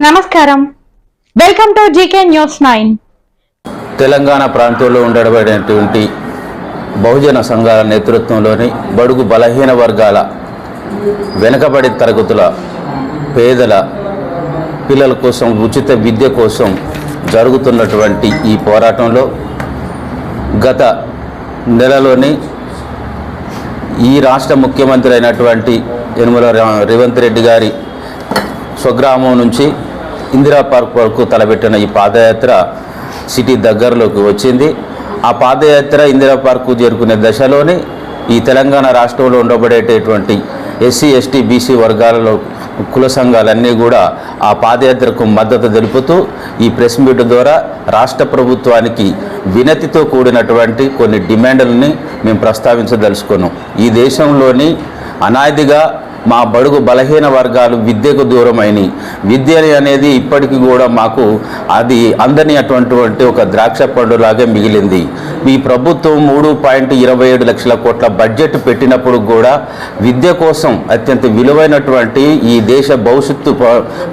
నమస్కారం, welcome to GK news 9. Telangana ప్రాంతంలో ఉండబడినటువంటి బహుజన సంఘాల నేతృత్వంలోని బడుగు బలహీన వర్గాల వెనుకబడి తరగతుల పేదల పిల్లల కోసం ఉచిత విద్య కోసం జరుగుతున్నటువంటి ఈ పోరాటంలో గత నెలలోని ఈ రాష్ట్ర ముఖ్యమంత్రి అయినటువంటి యనమల రేవంత్ రెడ్డి గారి స్వగ్రామం నుంచి ఇందిరా పార్క్ వరకు తలపెట్టిన ఈ పాదయాత్ర సిటీ దగ్గరలోకి వచ్చింది. ఆ పాదయాత్ర ఇందిరా పార్కు చేరుకునే దశలోనే ఈ తెలంగాణ రాష్ట్రంలో ఉండబడేటటువంటి ఎస్సీ ఎస్టీ బీసీ వర్గాలలో కుల సంఘాలన్నీ కూడా ఆ పాదయాత్రకు మద్దతు తెలుపుతూ ఈ ప్రెస్ మీట్ ద్వారా రాష్ట్ర ప్రభుత్వానికి వినతితో కూడినటువంటి కొన్ని డిమాండ్లని మేము ప్రస్తావించదలుచుకున్నాం. ఈ దేశంలోని అనాదిగా మా బడుగు బలహీన వర్గాలు విద్యకు దూరమైన విద్య అనేది ఇప్పటికీ కూడా మాకు అది అందని అటువంటి ఒక ద్రాక్ష పండులాగే మిగిలింది. ఈ ప్రభుత్వం 3.27 లక్షల కోట్ల బడ్జెట్ పెట్టినప్పుడు కూడా విద్య కోసం అత్యంత విలువైనటువంటి ఈ దేశ భవిష్యత్తు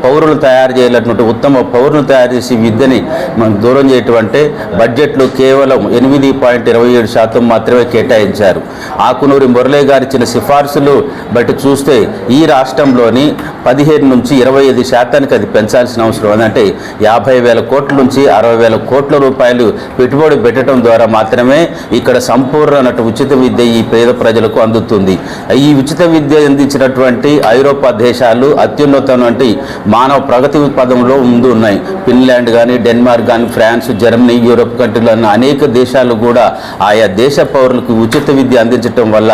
పౌరులు తయారు చేయాలన్నటువంటి ఉత్తమ పౌరులు తయారు చేసి విద్యని మనం దూరం చేయటం బడ్జెట్లో కేవలం 8.27% మాత్రమే కేటాయించారు. ఆకునూరి మురళీ గారు ఇచ్చిన సిఫార్సులు బట్టి చూస్తే ఈ రాష్ట్రంలోని 15 నుంచి 25% అది పెంచాల్సిన అవసరం ఉందంటే 50,000 కోట్ల నుంచి 60,000 కోట్ల రూపాయలు పెట్టుబడి పెట్టడం ద్వారా మాత్రమే ఇక్కడ సంపూర్ణ ఉచిత విద్య ఈ పేద ప్రజలకు అందుతుంది. ఈ ఉచిత విద్య అందించినటువంటి ఐరోపా దేశాలు అత్యున్నతమైన మానవ ప్రగతి పదంలో ముందు ఉన్నాయి. ఫిన్లాండ్ కానీ, డెన్మార్క్ కానీ, ఫ్రాన్స్, జర్మనీ, యూరోప్ కంట్రీలను అనేక దేశాలు కూడా ఆయా దేశ పౌరులకు ఉచిత విద్య అందించడం వల్ల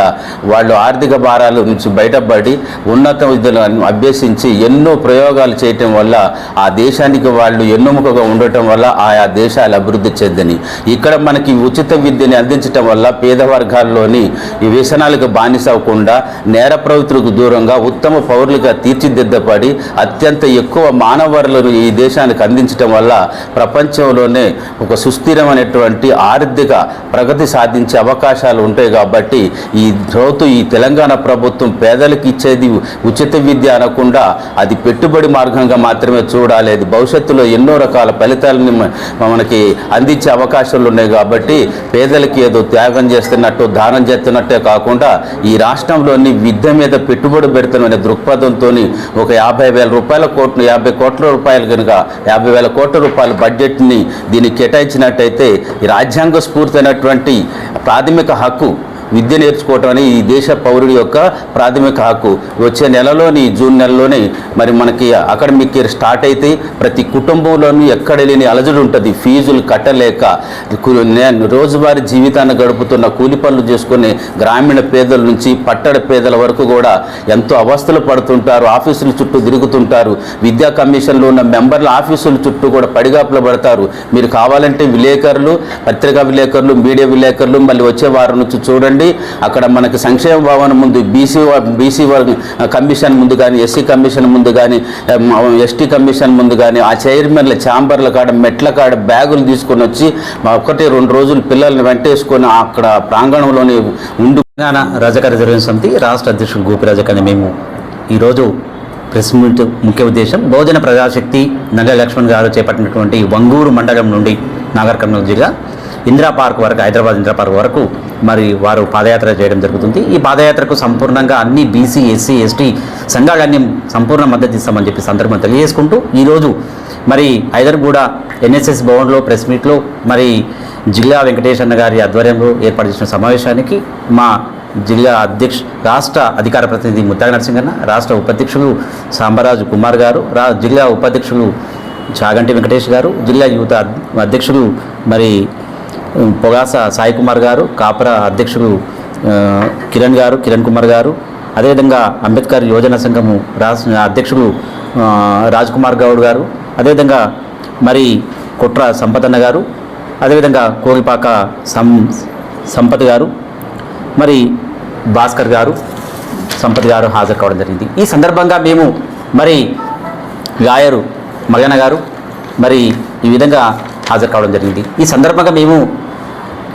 వాళ్ళు ఆర్థిక భారాల నుంచి బయటపడి ఉన్నత విద్యలను అభ్యసించి ఎన్నో ప్రయోగాలు చేయటం వల్ల ఆ దేశానికి వాళ్ళు ఎన్నుముకగా ఉండటం వల్ల ఆయా దేశాలు అభివృద్ధి చెందని ఇక్కడ మనకి ఉచిత విద్యని అందించటం వల్ల పేద వర్గాల్లోని ఈ వ్యసనాలకు బానిస అవ్వకుండా నేర ప్రవృత్తులకు దూరంగా ఉత్తమ పౌరులుగా తీర్చిదిద్దపడి అత్యంత ఎక్కువ మానవ వనరులను ఈ దేశానికి అందించటం వల్ల ప్రపంచంలోనే ఒక సుస్థిరమైనటువంటి ఆర్థిక ప్రగతి సాధించే అవకాశాలు ఉంటాయి. కాబట్టి ఈ తెలంగాణ ప్రభుత్వం పేదలకు ఇచ్చేది ఉచిత విద్య అనకుండా అది పెట్టుబడి మార్గంగా మాత్రమే చూడాలి. అది భవిష్యత్తులో ఎన్నో రకాల ఫలితాలని మనకి అందించే అవకాశాలు ఉన్నాయి. కాబట్టి పేదలకి ఏదో త్యాగం చేస్తున్నట్టు దానం చేస్తున్నట్టే కాకుండా ఈ రాష్ట్రంలోని విద్య మీద పెట్టుబడి పెడుతున్న దృక్పథంతో ఒక 50,000 కోట్ల రూపాయలు కనుక 50,000 కోట్ల రూపాయల బడ్జెట్ని దీనికి కేటాయించినట్టయితే ఈ రాజ్యాంగ స్ఫూర్తైనటువంటి ప్రాథమిక హక్కు విద్య నేర్చుకోవటం అని ఈ దేశ పౌరుడి యొక్క ప్రాథమిక హక్కు వచ్చే నెలలోని జూన్ నెలలోనే మరి మనకి అకాడమిక్ ఇయర్ స్టార్ట్ అయితే ప్రతి కుటుంబంలోనూ ఎక్కడ లేని అలజడి ఉంటుంది. ఫీజులు కట్టలేక రోజువారీ జీవితాన్ని గడుపుతున్న కూలి పనులు చేసుకునే గ్రామీణ పేదల నుంచి పట్టణ పేదల వరకు కూడా ఎంతో అవస్థలు పడుతుంటారు. ఆఫీసుల చుట్టూ తిరుగుతుంటారు. విద్యా కమిషన్లో ఉన్న మెంబర్ల ఆఫీసుల చుట్టూ కూడా పడిగాపులు పడతారు. మీరు కావాలంటే విలేకరులు, పత్రికా విలేకరులు, మీడియా విలేకరులు మళ్ళీ వచ్చే వారం నుంచి చూడండి. అక్కడ మనకి సంక్షేమ భవన్ ముందు బీసీ కమిషన్ ముందు కానీ, ఎస్సీ కమిషన్ ముందు కానీ, ఎస్టీ కమిషన్ ముందు కానీ ఆ చైర్మన్ల ఛాంబర్ల కాడ మెట్ల కాడ బ్యాగులు తీసుకొని వచ్చి 1-2 రోజులు పిల్లల్ని వెంటేసుకొని అక్కడ ప్రాంగణంలోనే ఉండు. తెలంగాణ రజక రిజర్వేషన్ సమితి రాష్ట్ర అధ్యక్షుడు గోపిరాజకని మేము ఈరోజు ప్రెస్ మీట్ ముఖ్య ఉద్దేశం బహుజన ప్రజాశక్తి నంగ లక్ష్మణ్ గారు చేపట్టినటువంటి వంగూరు మండలం నుండి నాగర్ కర్నూలు జిల్లా ఇందిరా పార్క్ వరకు, హైదరాబాద్ ఇందిరా పార్క్ వరకు మరి వారు పాదయాత్ర చేయడం జరుగుతుంది. ఈ పాదయాత్రకు సంపూర్ణంగా అన్ని బీసీ, ఎస్సీ, ఎస్టీ సంఘాలన్నీ సంపూర్ణ మద్దతు ఇస్తామని చెప్పి సందర్భం తెలియజేసుకుంటూ ఈరోజు మరి హైదర్గూడ ఎన్ఎస్ఎస్ భవన్లో ప్రెస్ మీట్లో మరి జిల్లా వెంకటేష్ అన్న గారి ఆధ్వర్యంలో ఏర్పాటు చేసిన సమావేశానికి మా జిల్లా రాష్ట్ర అధికార ప్రతినిధి ముత్తాగ నరసింగన్న, రాష్ట్ర ఉపాధ్యక్షులు సాంబరాజు కుమార్ గారు, జిల్లా ఉపాధ్యక్షులు చాగంటి వెంకటేష్ గారు, జిల్లా యువత అధ్యక్షులు మరి పొగాస సాయి కుమార్ గారు, కాపర అధ్యక్షులు కిరణ్ కుమార్ గారు, అదేవిధంగా అంబేద్కర్ యోజన సంఘము రాష్ట్ర అధ్యక్షులు రాజ్ కుమార్ గౌడ్ గారు, అదేవిధంగా మరి కుట్ర సంపదన్న గారు, అదేవిధంగా కోల్పాక సంపత్ గారు, మరి భాస్కర్ గారు, సంపత్ గారు హాజరు కావడం జరిగింది. ఈ సందర్భంగా మేము మరి లాయరు మగన గారు మరి ఈ విధంగా హాజరు కావడం జరిగింది. ఈ సందర్భంగా మేము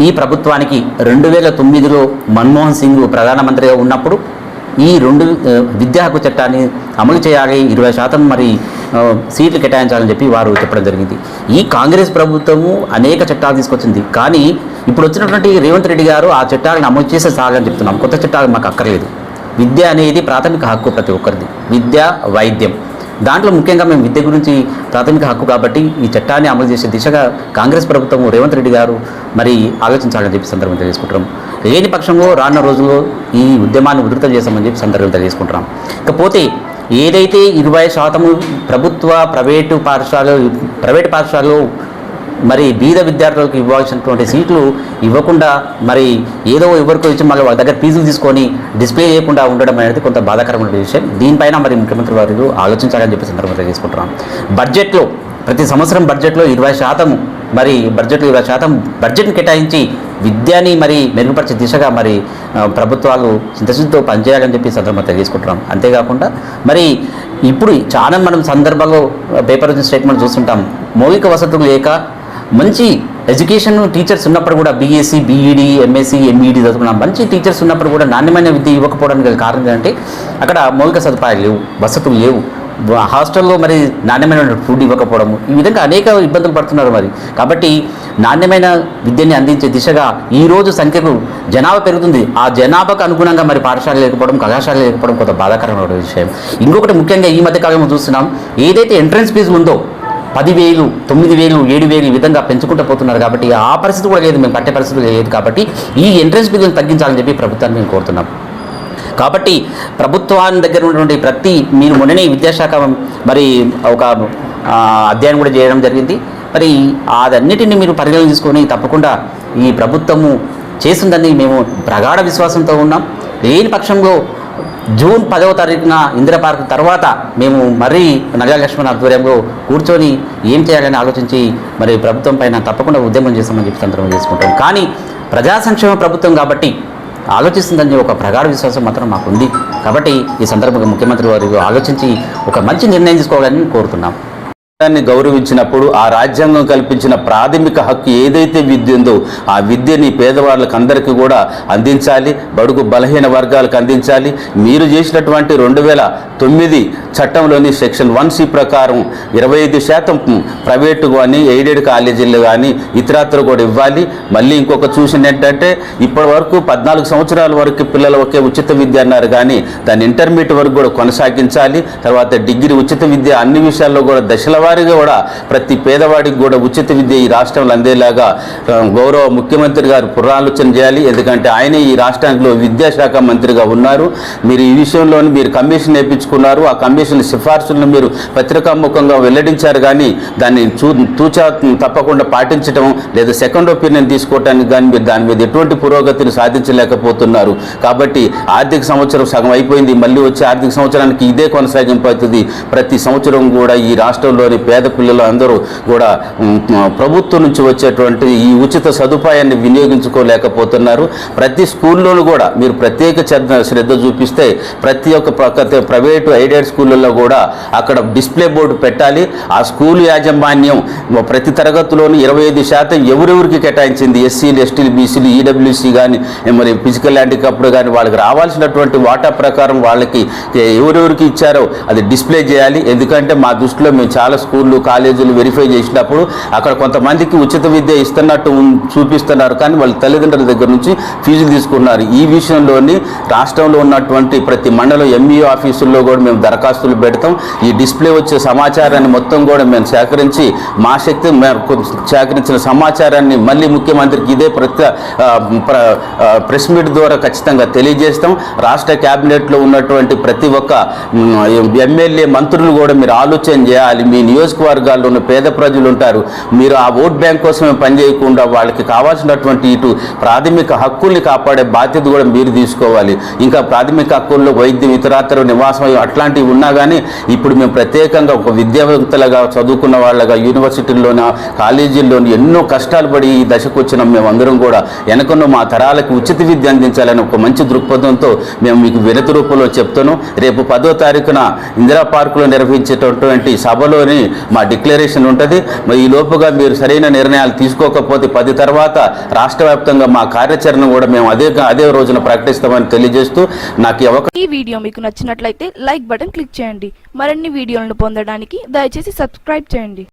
ఈ ప్రభుత్వానికి 2009లో మన్మోహన్ సింగ్ ప్రధానమంత్రిగా ఉన్నప్పుడు ఈ విద్యా హక్కు చట్టాన్ని అమలు చేయాలి, 20% మరి సీట్లు కేటాయించాలని చెప్పి వారు చెప్పడం జరిగింది. ఈ కాంగ్రెస్ ప్రభుత్వము అనేక చట్టాలు తీసుకొచ్చింది, కానీ ఇప్పుడు వచ్చినటువంటి రేవంత్ రెడ్డి గారు ఆ చట్టాలను అమలు చేసే సాగాలని చెప్తున్నాం. కొత్త చట్టాలు మాకు అక్కర్లేదు. విద్య అనేది ప్రాథమిక హక్కు ప్రతి ఒక్కరిది. విద్య, వైద్యం, దాంట్లో ముఖ్యంగా మేము విద్య గురించి ప్రాథమిక హక్కు కాబట్టి ఈ చట్టాన్ని అమలు చేసే దిశగా కాంగ్రెస్ ప్రభుత్వం రేవంత్ రెడ్డి గారు మరి ఆలోచించాలని చెప్పి సందర్భం తెలియజేసుకుంటున్నాం. లేని పక్షంలో రానున్న రోజుల్లో ఈ ఉద్యమాన్ని ఉధృతం చేస్తామని చెప్పి సందర్భం తెలియజేసుకుంటున్నాం. ఇకపోతే ఏదైతే 20% ప్రభుత్వ ప్రైవేటు పాఠశాలలో మరి బీద విద్యార్థులకు ఇవ్వాల్సినటువంటి సీట్లు ఇవ్వకుండా మరి ఏదో ఎవరికో ఇచ్చి మళ్ళీ వాళ్ళ దగ్గర ఫీజులు తీసుకొని డిస్ప్లే చేయకుండా ఉండడం అనేది కొంత బాధాకరమైన విషయం. దీనిపైన మరి ముఖ్యమంత్రి వారు ఆలోచించాలని చెప్పి సందర్భంగా తీసుకుంటున్నాం. బడ్జెట్లో ప్రతి సంవత్సరం బడ్జెట్లో 20% మరి బడ్జెట్లో 20% బడ్జెట్ని కేటాయించి విద్యని మరి మెరుగుపరిచే దిశగా మరి ప్రభుత్వాలు చింతశుద్ధితో పనిచేయాలని చెప్పి సందర్భంగా తీసుకుంటున్నాం. అంతేకాకుండా మరి ఇప్పుడు చాలా మనం సందర్భాల్లో పేపర్ స్టేట్మెంట్ చూస్తుంటాం. మౌలిక వసతులు లేక మంచి ఎడ్యుకేషన్ టీచర్స్ ఉన్నప్పుడు కూడా బీఎస్సీ, బీఈడి, ఎంఎస్సీ, ఎంఈడి చదువుకున్న మంచి టీచర్స్ ఉన్నప్పుడు కూడా నాణ్యమైన విద్య ఇవ్వకపోవడానికి కారణం ఏంటంటే అక్కడ మౌలిక సదుపాయాలు లేవు, వసతులు లేవు, హాస్టల్లో మరి నాణ్యమైన ఫుడ్ ఇవ్వకపోవడము, ఈ విధంగా అనేక ఇబ్బందులు పడుతున్నారు. మరి కాబట్టి నాణ్యమైన విద్యని అందించే దిశగా ఈరోజు సంఖ్యకు జనాభా పెరుగుతుంది. ఆ జనాభాకు అనుగుణంగా మరి పాఠశాలలు లేకపోవడం, కళాశాలలు లేకపోవడం కొంత బాధాకరమైన విషయం. ఇంకొకటి ముఖ్యంగా ఈ మధ్య కాలంలో చూస్తున్నాం, ఏదైతే ఎంట్రన్స్ ఫీజు ఉందో 10,000, 9,000, 7,000 ఈ విధంగా పెంచుకుంటూ పోతున్నారు. కాబట్టి ఆ పరిస్థితి కూడా లేదు, మేము కట్టే పరిస్థితి లేదు. కాబట్టి ఈ ఎంట్రన్స్ ఫీజులను తగ్గించాలని చెప్పి ప్రభుత్వాన్ని మేము కోరుతున్నాం. కాబట్టి ప్రభుత్వాన్ని దగ్గర ఉన్నటువంటి మీరు మొన్ననే విద్యాశాఖ మరి ఒక అధ్యయనం కూడా చేయడం జరిగింది. మరి అదన్నిటిని మీరు పరిగణన తీసుకొని తప్పకుండా ఈ ప్రభుత్వము చేస్తుందని మేము ప్రగాఢ విశ్వాసంతో ఉన్నాం. లేని పక్షంలో జూన్ 10వ తారీఖున ఇందిరా పార్క్ తర్వాత మేము మరీ నగర లక్ష్మణ్ ఆధ్వర్యంలో కూర్చొని ఏం చేయాలని ఆలోచించి మరి ప్రభుత్వం పైన తప్పకుండా ఉద్యమం చేస్తామని చెప్పి సందర్భం చేసుకుంటాం. కానీ ప్రజా సంక్షేమ ప్రభుత్వం కాబట్టి ఆలోచిస్తుందని ఒక ప్రగాఢ విశ్వాసం మాత్రం మాకు ఉంది. కాబట్టి ఈ సందర్భంగా ముఖ్యమంత్రి వారు ఆలోచించి ఒక మంచి నిర్ణయం తీసుకోవాలని కోరుతున్నాం. రాజ్యాంగాన్ని గౌరవించినప్పుడు ఆ రాజ్యాంగం కల్పించిన ప్రాథమిక హక్కు ఏదైతే విద్య ఉందో ఆ విద్యని పేదవాళ్ళకి అందరికీ కూడా అందించాలి, బడుగు బలహీన వర్గాలకు అందించాలి. మీరు చేసినటువంటి 2009 చట్టంలోని సెక్షన్ 1C ప్రకారం 25% ప్రైవేటు కానీ ఎయిడెడ్ కాలేజీలు కానీ ఇతరత్ర కూడా ఇవ్వాలి. మళ్ళీ ఇంకొక చూసింది ఏంటంటే ఇప్పటి వరకు 14 సంవత్సరాల వరకు పిల్లల ఒకే ఉచిత విద్య అన్నారు, కానీ దాన్ని ఇంటర్మీడియట్ వరకు కూడా కొనసాగించాలి. తర్వాత డిగ్రీ ఉచిత విద్య అన్ని విషయాల్లో కూడా దశల వారిగా కూడా ప్రతి పేదవాడికి కూడా ఉచిత విద్య ఈ రాష్ట్రంలో అందేలాగా గౌరవ ముఖ్యమంత్రి గారు పునరాలోచన చేయాలి. ఎందుకంటే ఆయనే ఈ రాష్ట్రానికి విద్యాశాఖ మంత్రిగా ఉన్నారు. మీరు ఈ విషయంలో మీరు కమిషన్ వేయించుకున్నారు. ఆ కమిషన్ సిఫార్సులను మీరు పత్రికాముఖంగా వెల్లడించారు, కానీ దాన్ని తూచా తప్పకుండా పాటించడం లేదా సెకండ్ ఒపీనియన్ తీసుకోవటానికి కానీ మీరు దాని మీద ఎటువంటి పురోగతిని సాధించలేకపోతున్నారు. కాబట్టి ఆర్థిక సంవత్సరం సగం అయిపోయింది, మళ్ళీ వచ్చే ఆర్థిక సంవత్సరానికి ఇదే కొనసాగింపు అవుతుంది. ప్రతి సంవత్సరం కూడా ఈ రాష్ట్రంలోని పేద పిల్లలు అందరూ కూడా ప్రభుత్వం నుంచి వచ్చేటువంటి ఈ ఉచిత సదుపాయాన్ని వినియోగించుకోలేకపోతున్నారు. ప్రతి స్కూల్లోనూ కూడా మీరు ప్రత్యేక శ్రద్ధ చూపిస్తే ప్రతి ఒక్క ప్రైవేటు ఎయిడెడ్ స్కూళ్ళల్లో కూడా అక్కడ డిస్ప్లే బోర్డు పెట్టాలి. ఆ స్కూల్ యాజమాన్యం ప్రతి తరగతిలోనూ 25% ఎవరెవరికి కేటాయించింది, ఎస్సీలు, ఎస్టీలు, బీసీలు, ఈడబ్ల్యూసీ కానీ మరి ఫిజికల్ హ్యాండిక్యాప్డ్ కానీ వాళ్ళకి రావాల్సినటువంటి వాటా ప్రకారం వాళ్ళకి ఎవరెవరికి ఇచ్చారో అది డిస్ప్లే చేయాలి. ఎందుకంటే మా దృష్టిలో మేము చాలా స్కూళ్ళు, కాలేజీలు వెరిఫై చేసినప్పుడు అక్కడ కొంతమందికి ఉచిత విద్య ఇస్తున్నట్టు చూపిస్తున్నారు, కానీ వాళ్ళ తల్లిదండ్రుల దగ్గర నుంచి ఫీజులు తీసుకున్నారు. ఈ విషయంలోని రాష్ట్రంలో ఉన్నటువంటి ప్రతి మండలం ఎంఈఓ ఆఫీసుల్లో కూడా మేము దరఖాస్తులు పెడతాం. ఈ డిస్ప్లే వచ్చే సమాచారాన్ని మొత్తం కూడా మేము సేకరించి మా శక్తి సేకరించిన సమాచారాన్ని మళ్ళీ ముఖ్యమంత్రికి ఇదే ప్రెస్ మీట్ ద్వారా ఖచ్చితంగా తెలియజేస్తాం. రాష్ట్ర క్యాబినెట్లో ఉన్నటువంటి ప్రతి ఒక్క ఎమ్మెల్యే, మంత్రులు కూడా మీరు ఆలోచన చేయాలి. మీ నియోజకవర్గాల్లో ఉన్న పేద ప్రజలు ఉంటారు, మీరు ఆ ఓట్ బ్యాంక్ కోసమే పనిచేయకుండా వాళ్ళకి కావాల్సినటువంటి ఇటు ప్రాథమిక హక్కుల్ని కాపాడే బాధ్యత కూడా మీరు తీసుకోవాలి. ఇంకా ప్రాథమిక హక్కుల్లో వైద్యం, ఇతరాతర నివాసం అట్లాంటివి ఉన్నా కానీ ఇప్పుడు మేము ప్రత్యేకంగా ఒక విద్యావేత్తలుగా చదువుకున్న వాళ్ళగా యూనివర్సిటీల్లోని, కాలేజీల్లోని ఎన్నో కష్టాలు పడి ఈ దశకు వచ్చినాం. మేమందరం కూడా వెనకున్న మా తరాలకు ఉచిత విద్య అందించాలని ఒక మంచి దృక్పథంతో మేము మీకు వినతి రూపంలో చెప్తాను. రేపు 10వ తారీఖున ఇందిరా పార్కులో నిర్వహించేటటువంటి సభలోని మా డిక్లరేషన్ ఉంటుంది. మరి ఈ లోపుగా మీరు సరైన నిర్ణయాలు తీసుకోకపోతే 10 తర్వాత రాష్ట్ర వ్యాప్తంగా మా కార్యాచరణ కూడా మేము అదే రోజున ప్రకటిస్తామని తెలియజేస్తూ నాకు ఈ వీడియో మీకు నచ్చినట్లయితే లైక్ బటన్ క్లిక్ చేయండి. మరిన్ని వీడియోలను పొందడానికి దయచేసి సబ్స్క్రైబ్ చేయండి.